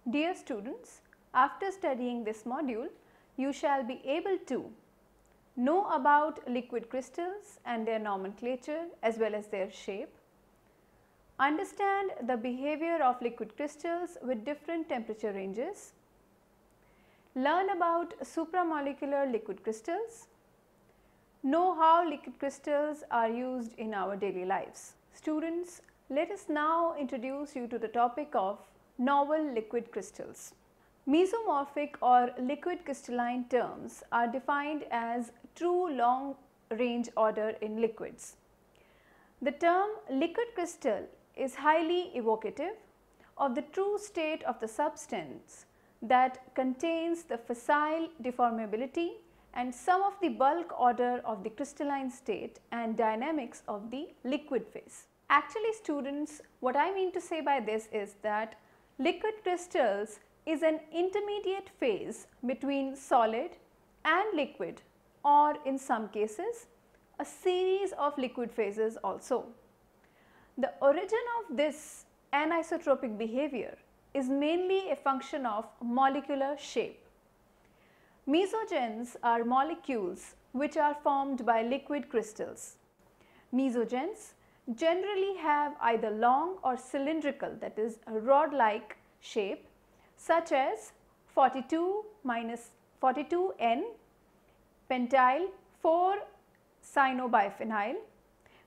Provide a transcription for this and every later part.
Dear students, after studying this module, you shall be able to know about liquid crystals and their nomenclature as well as their shape, understand the behavior of liquid crystals with different temperature ranges, learn about supramolecular liquid crystals, know how liquid crystals are used in our daily lives. Students, let us now introduce you to the topic of novel liquid crystals. Mesomorphic or liquid crystalline terms are defined as true long range order in liquids. The term liquid crystal is highly evocative of the true state of the substance that contains the fissile deformability and some of the bulk order of the crystalline state and dynamics of the liquid phase. Actually students, what I mean to say by this is that liquid crystals is an intermediate phase between solid and liquid, or in some cases a series of liquid phases also. The origin of this anisotropic behavior is mainly a function of molecular shape. Mesogens are molecules which are formed by liquid crystals. Mesogens generally have either long or cylindrical, that is a rod-like shape, such as 42N pentyl 4-cyanobiphenyl,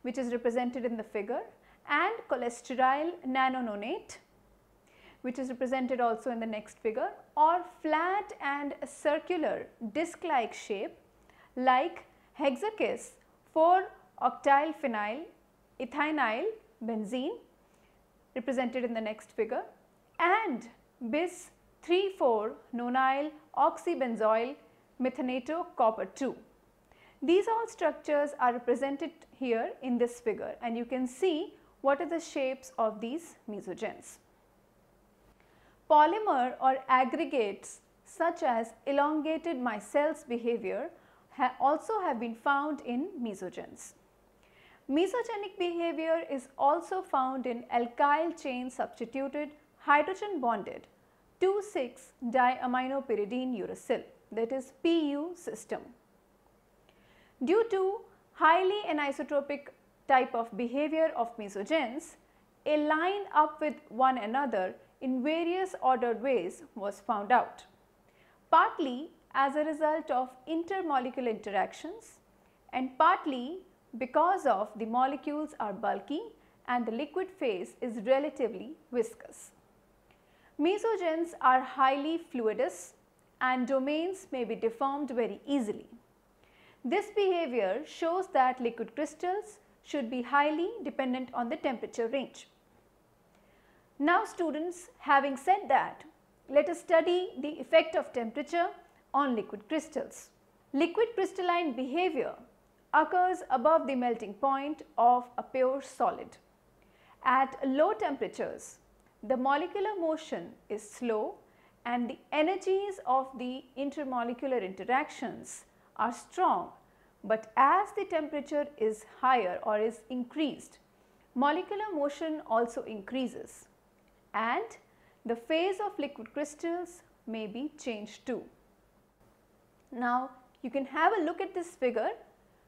which is represented in the figure, and cholesterol nanononate, which is represented also in the next figure, or flat and circular disc-like shape like hexakis 4-octylphenyl ethinyl benzene, represented in the next figure, and bis 3,4-nonyl oxybenzoyl methanato copper 2. These all structures are represented here in this figure, and you can see what are the shapes of these mesogens. Polymer or aggregates such as elongated micelles behavior also have been found in mesogens. Mesogenic behavior is also found in alkyl chain substituted hydrogen bonded 2,6-diaminopyridine uracil, that is PU system. Due to highly anisotropic type of behavior of mesogens, a line up with one another in various ordered ways was found out, partly as a result of intermolecular interactions and partly because of the molecules are bulky and the liquid phase is relatively viscous. Mesogens are highly fluidous and domains may be deformed very easily. This behavior shows that liquid crystals should be highly dependent on the temperature range. Now students, having said that, let us study the effect of temperature on liquid crystals. Liquid crystalline behavior occurs above the melting point of a pure solid. At low temperatures, the molecular motion is slow and the energies of the intermolecular interactions are strong, but as the temperature is higher or is increased, molecular motion also increases and the phase of liquid crystals may be changed too. Now you can have a look at this figure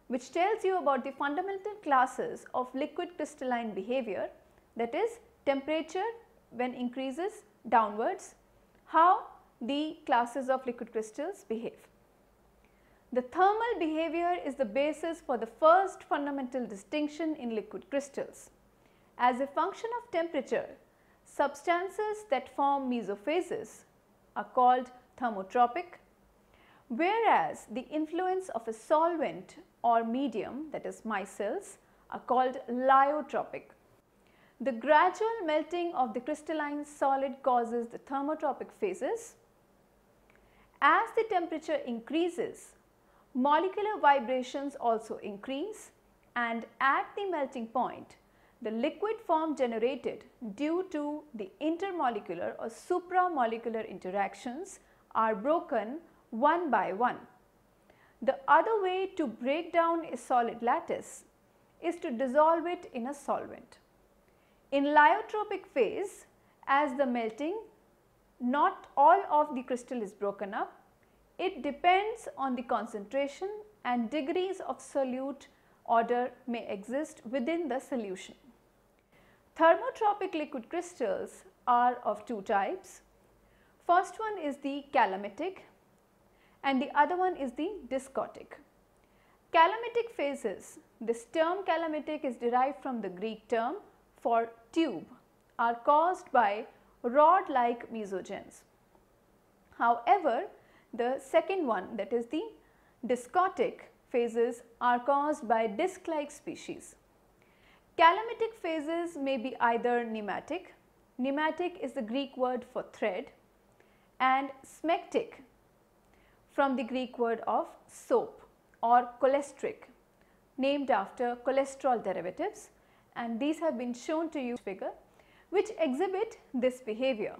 which tells you about the fundamental classes of liquid crystalline behavior, that is temperature when increases downwards, how the classes of liquid crystals behave. The thermal behavior is the basis for the first fundamental distinction in liquid crystals. As a function of temperature, substances that form mesophases are called thermotropic, whereas the influence of a solvent or medium, that is micelles, are called lyotropic. The gradual melting of the crystalline solid causes the thermotropic phases. As the temperature increases, molecular vibrations also increase, and at the melting point, the liquid form generated due to the intermolecular or supramolecular interactions are broken one by one. The other way to break down a solid lattice is to dissolve it in a solvent. In lyotropic phase, as the melting not all of the crystal is broken up. It depends on the concentration and degrees of solute order may exist within the solution. Thermotropic liquid crystals are of two types. First one is the calamitic and the other one is the discotic. Calamitic phases, this term calamitic is derived from the Greek term for tube, are caused by rod-like mesogens. However, the second one, that is the discotic phases, are caused by disc-like species. Calamitic phases may be either pneumatic, pneumatic is the Greek word for thread, and smectic from the Greek word of soap, or cholestric, named after cholesterol derivatives, and these have been shown to you figure, which exhibit this behavior.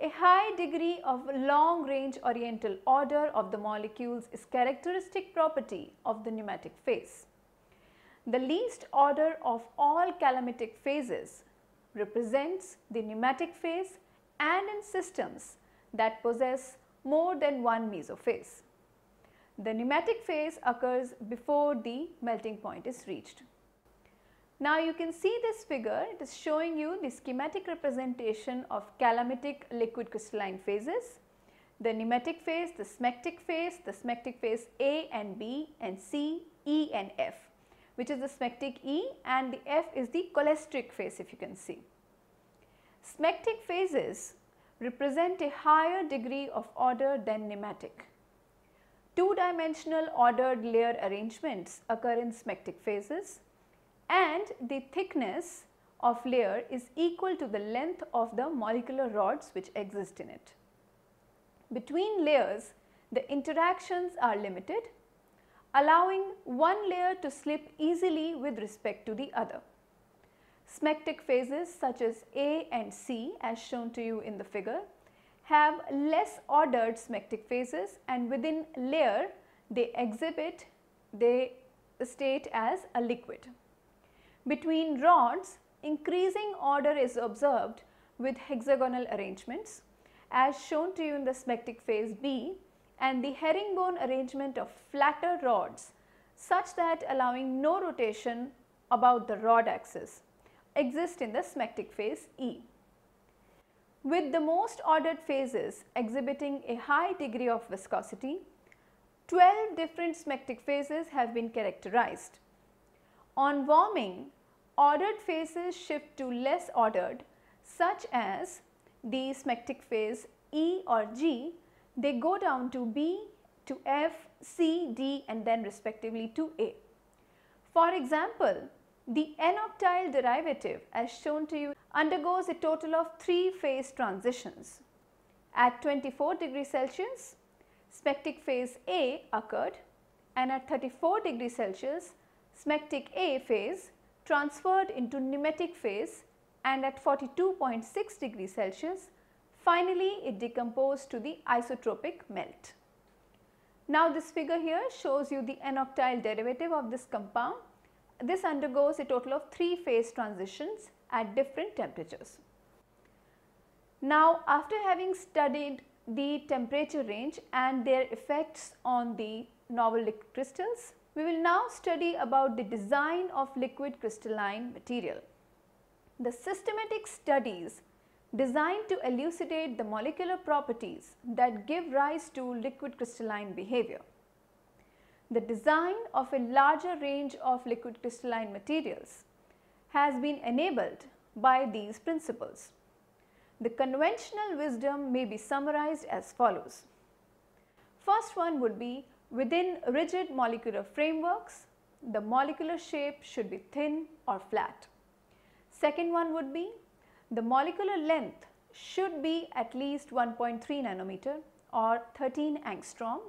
A high degree of long range oriental order of the molecules is characteristic property of the pneumatic phase. The least order of all calamitic phases represents the pneumatic phase and in systems that possess more than one mesophase. The pneumatic phase occurs before the melting point is reached. Now you can see this figure, it is showing you the schematic representation of calamitic liquid crystalline phases, the pneumatic phase, the smectic phase A and B and C, E and F, which is the smectic E, and the F is the cholestric phase if you can see. Smectic phases represent a higher degree of order than pneumatic. Two-dimensional ordered layer arrangements occur in smectic phases, and the thickness of layer is equal to the length of the molecular rods which exist in it. Between layers, the interactions are limited, allowing one layer to slip easily with respect to the other. Smectic phases such as A and C, as shown to you in the figure, have less ordered smectic phases, and within layer they state as a liquid. Between rods, increasing order is observed with hexagonal arrangements, as shown to you in the smectic phase B, and the herringbone arrangement of flatter rods such that allowing no rotation about the rod axis exist in the smectic phase E. With the most ordered phases exhibiting a high degree of viscosity, 12 different smectic phases have been characterized. On warming, ordered phases shift to less ordered, such as the smectic phase E or G, they go down to B, to F, C, D and then respectively to A. For example, the N-octyl derivative, as shown to you, undergoes a total of 3 phase transitions. At 24 degrees Celsius, smectic phase A occurred, and at 34 degrees Celsius, smectic A phase transferred into pneumatic phase, and at 42.6 degrees Celsius, finally it decomposed to the isotropic melt. Now this figure here shows you the N-octyl derivative of this compound. This undergoes a total of 3 phase transitions at different temperatures. Now after having studied the temperature range and their effects on the novel liquid crystals, we will now study about the design of liquid crystalline material. The systematic studies designed to elucidate the molecular properties that give rise to liquid crystalline behavior. The design of a larger range of liquid crystalline materials has been enabled by these principles. The conventional wisdom may be summarized as follows. First one would be, within rigid molecular frameworks, the molecular shape should be thin or flat. Second one would be, the molecular length should be at least 1.3 nanometer or 13 angstrom,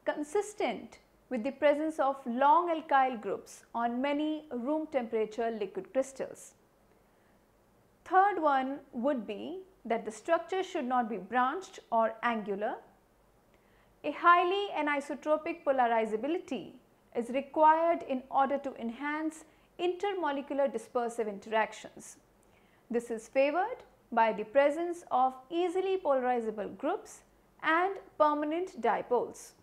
consistent with the presence of long alkyl groups on many room temperature liquid crystals. Third one would be that the structure should not be branched or angular. A highly anisotropic polarizability is required in order to enhance intermolecular dispersive interactions. This is favored by the presence of easily polarizable groups and permanent dipoles.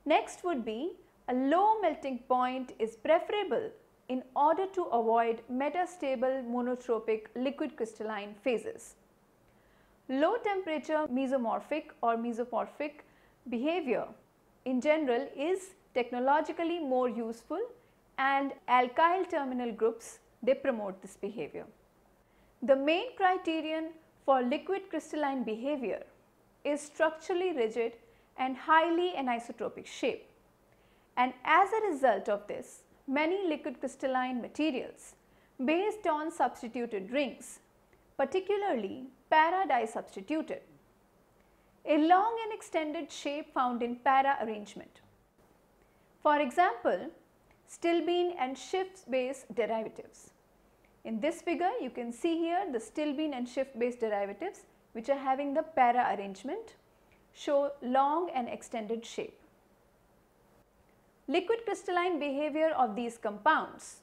Next would be a low melting point is preferable in order to avoid metastable monotropic liquid crystalline phases. Low temperature mesomorphic or mesomorphic behavior in general is technologically more useful, and alkyl terminal groups, they promote this behavior. The main criterion for liquid crystalline behavior is structurally rigid and highly anisotropic shape, and as a result of this, many liquid crystalline materials based on substituted rings, particularly para-disubstituted, a long and extended shape found in para arrangement. For example, Stilbene and Schiff base derivatives. In this figure, you can see here the Stilbene and Schiff base derivatives, which are having the para arrangement, show long and extended shape. Liquid crystalline behavior of these compounds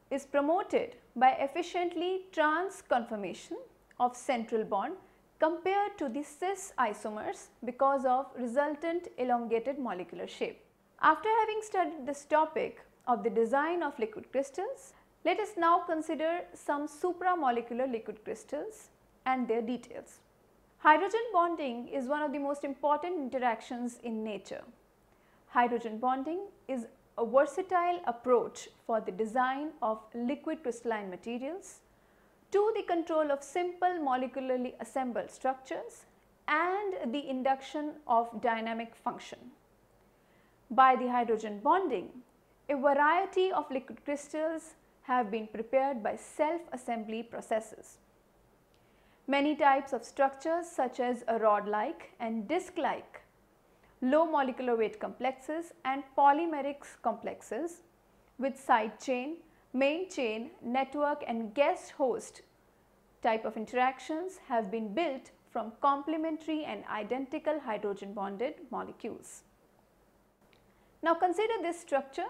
is promoted by efficiently trans conformation of central bond compared to the cis isomers because of resultant elongated molecular shape. After having studied this topic of the design of liquid crystals, let us now consider some supramolecular liquid crystals and their details. Hydrogen bonding is one of the most important interactions in nature. Hydrogen bonding is a versatile approach for the design of liquid crystalline materials to the control of simple molecularly assembled structures and the induction of dynamic function. By the hydrogen bonding, a variety of liquid crystals have been prepared by self-assembly processes. Many types of structures such as a rod-like and disc-like, low molecular weight complexes and polymeric complexes with side chain, main chain, network and guest host type of interactions have been built from complementary and identical hydrogen bonded molecules. Now consider this structure.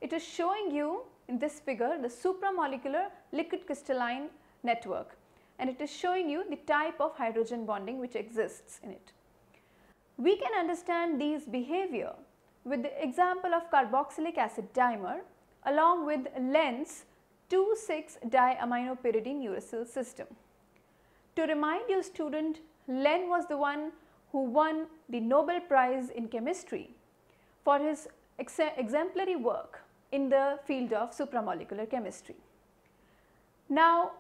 It is showing you in this figure the supramolecular liquid crystalline network, and it is showing you the type of hydrogen bonding which exists in it. We can understand these behavior with the example of carboxylic acid dimer along with Lenz 2,6-diaminopyridine uracil system. To remind you student, Len was the one who won the Nobel Prize in chemistry for his exemplary work in the field of supramolecular chemistry. Now,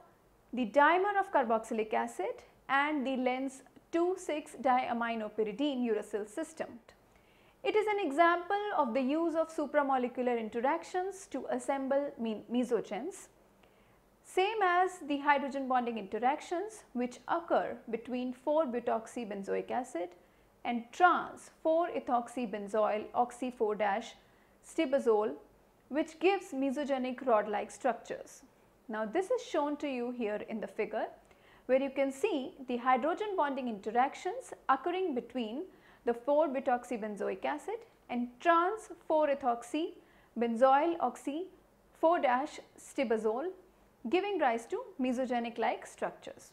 the dimer of carboxylic acid and the Lenz 2,6-diaminopyridine uracil system. It is an example of the use of supramolecular interactions to assemble mesogens, same as the hydrogen bonding interactions which occur between 4-butoxybenzoic acid and trans 4-ethoxybenzoyl oxy 4-stibazole, which gives mesogenic rod-like structures. Now this is shown to you here in the figure, where you can see the hydrogen bonding interactions occurring between the 4-butoxybenzoic acid and trans 4-ethoxybenzoyl oxy 4-stibazole, giving rise to mesogenic like structures.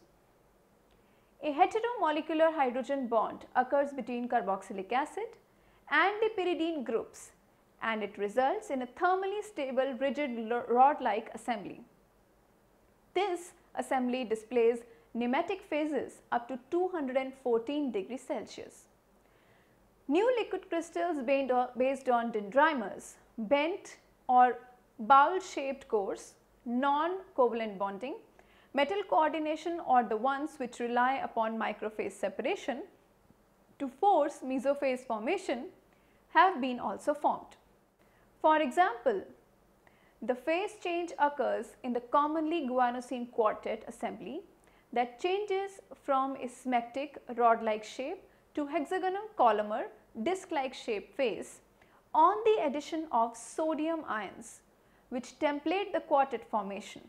A heteromolecular hydrogen bond occurs between carboxylic acid and the pyridine groups, and it results in a thermally stable rigid rod-like assembly. This assembly displays nematic phases up to 214 degrees Celsius. New liquid crystals based on dendrimers, bent or bowl-shaped cores, non-covalent bonding, metal coordination, or the ones which rely upon microphase separation to force mesophase formation have been also formed. For example, the phase change occurs in the commonly guanosine quartet assembly that changes from a smectic rod-like shape to hexagonal columnar disc-like shape phase on the addition of sodium ions which template the quartet formation.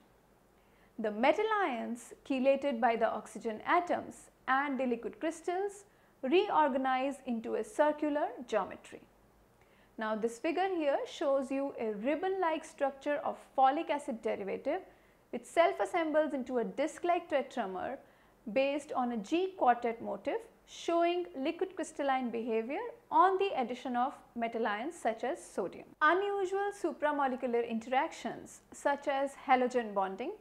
The metal ions chelated by the oxygen atoms and the liquid crystals reorganize into a circular geometry. Now this figure here shows you a ribbon-like structure of folic acid derivative which self-assembles into a disc-like tetramer based on a G-quartet motif showing liquid crystalline behavior on the addition of metal ions such as sodium. Unusual supramolecular interactions such as halogen bonding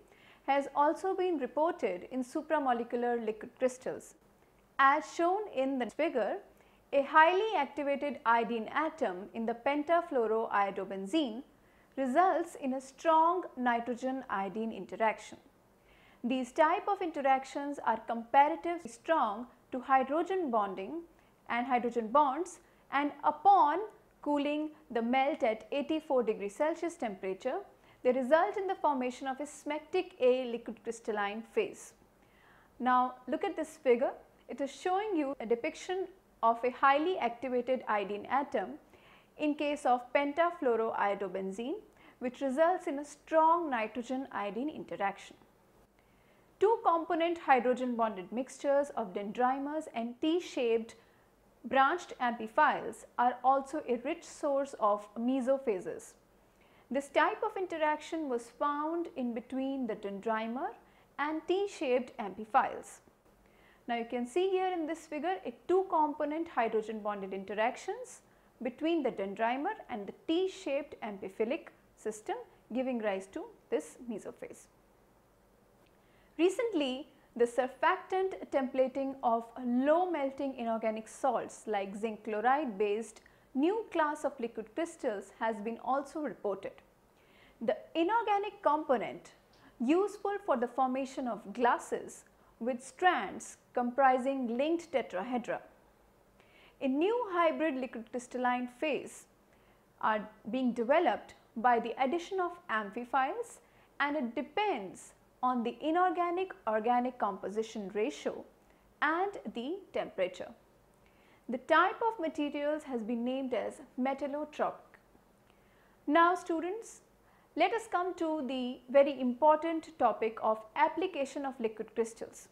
has also been reported in supramolecular liquid crystals. As shown in the figure, a highly activated iodine atom in the pentafluoroiodobenzene results in a strong nitrogen iodine interaction. These type of interactions are comparatively strong to hydrogen bonding and hydrogen bonds, and upon cooling the melt at 84 degrees Celsius temperature, they result in the formation of a smectic A liquid crystalline phase. Now look at this figure. It is showing you a depiction of a highly activated iodine atom in case of pentafluoroiodobenzene, which results in a strong nitrogen iodine interaction. Two component hydrogen bonded mixtures of dendrimers and T-shaped branched amphiphils are also a rich source of mesophases. This type of interaction was found in between the dendrimer and T-shaped amphiphils. Now you can see here in this figure a two component hydrogen bonded interactions between the dendrimer and the T-shaped amphiphilic system, giving rise to this mesophase. Recently, the surfactant templating of low melting inorganic salts like zinc chloride based new class of liquid crystals has been also reported. The inorganic component useful for the formation of glasses with strands comprising linked tetrahedra. A new hybrid liquid crystalline phase are being developed by the addition of amphiphils, and it depends on the inorganic organic composition ratio and the temperature. The type of materials has been named as metallotropic. Now students, let us come to the very important topic of application of liquid crystals.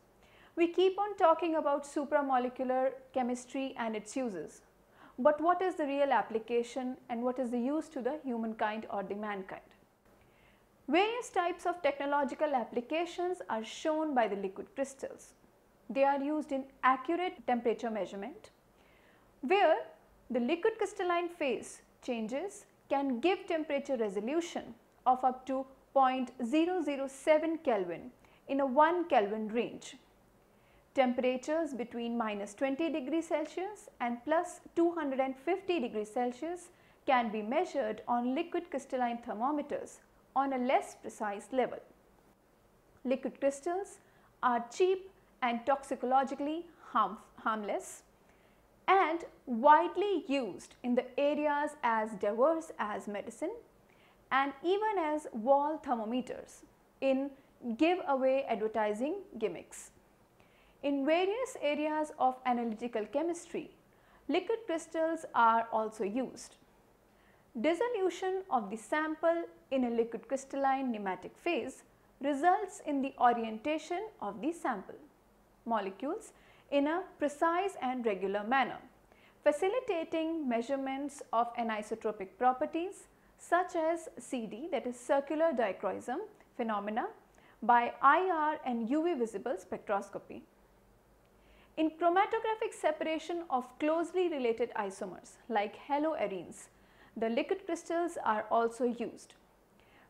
We keep on talking about supramolecular chemistry and its uses, but what is the real application and what is the use to the humankind or the mankind? Various types of technological applications are shown by the liquid crystals. They are used in accurate temperature measurement, where the liquid crystalline phase changes can give temperature resolution of up to 0.007 Kelvin in a 1 Kelvin range. Temperatures between -20 degrees Celsius and +250 degrees Celsius can be measured on liquid crystalline thermometers on a less precise level. Liquid crystals are cheap and toxicologically harmless and widely used in the areas as diverse as medicine and even as wall thermometers in giveaway advertising gimmicks. In various areas of analytical chemistry, liquid crystals are also used. Dissolution of the sample in a liquid crystalline nematic phase results in the orientation of the sample molecules in a precise and regular manner, facilitating measurements of anisotropic properties such as CD, that is circular dichroism phenomena, by IR and UV visible spectroscopy. In chromatographic separation of closely related isomers like haloarenes, the liquid crystals are also used.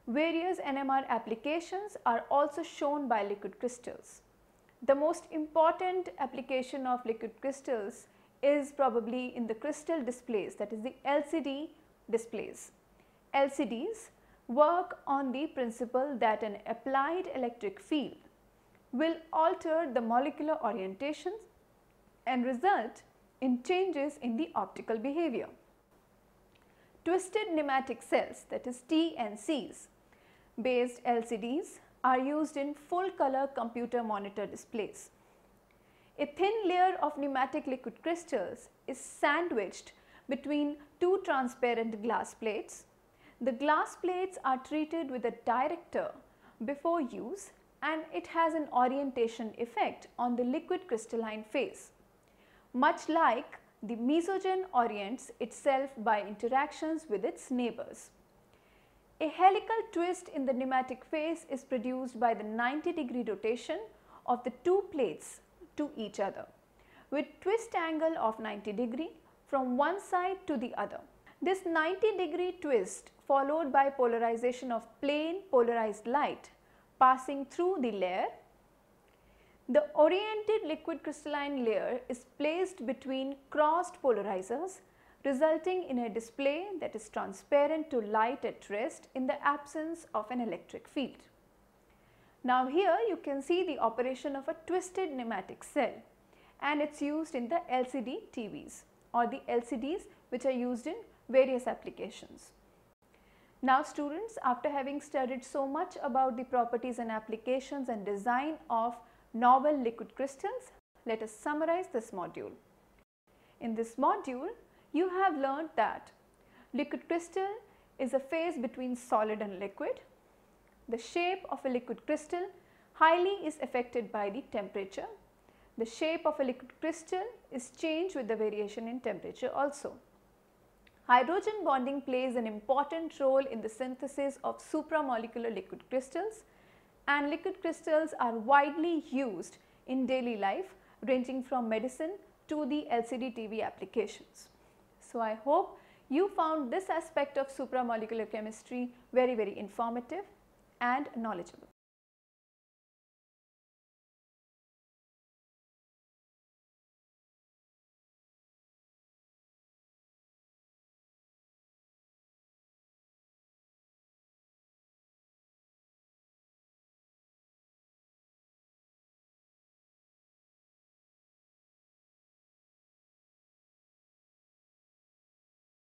Various NMR applications are also shown by liquid crystals. The most important application of liquid crystals is probably in the crystal displays, that is the LCD displays. LCDs work on the principle that an applied electric field will alter the molecular orientations and result in changes in the optical behavior. Twisted nematic cells, that is TNCs based LCDs are used in full color computer monitor displays. A thin layer of nematic liquid crystals is sandwiched between two transparent glass plates. The glass plates are treated with a director before use and it has an orientation effect on the liquid crystalline phase, much like the mesogen orients itself by interactions with its neighbors. A helical twist in the pneumatic phase is produced by the 90-degree rotation of the two plates to each other with twist angle of 90 degree from one side to the other. This 90-degree twist followed by polarization of plane polarized light passing through the layer. The oriented liquid crystalline layer is placed between crossed polarizers, resulting in a display that is transparent to light at rest in the absence of an electric field. Now here you can see the operation of a twisted pneumatic cell, and it is used in the LCD TVs or the LCDs which are used in various applications. Now students, after having studied so much about the properties and applications and design of novel liquid crystals, let us summarize this module. In this module, you have learned that liquid crystal is a phase between solid and liquid. The shape of a liquid crystal highly is affected by the temperature. The shape of a liquid crystal is changed with the variation in temperature also. Hydrogen bonding plays an important role in the synthesis of supramolecular liquid crystals, and liquid crystals are widely used in daily life, ranging from medicine to the LCD TV applications. So I hope you found this aspect of supramolecular chemistry very informative and knowledgeable.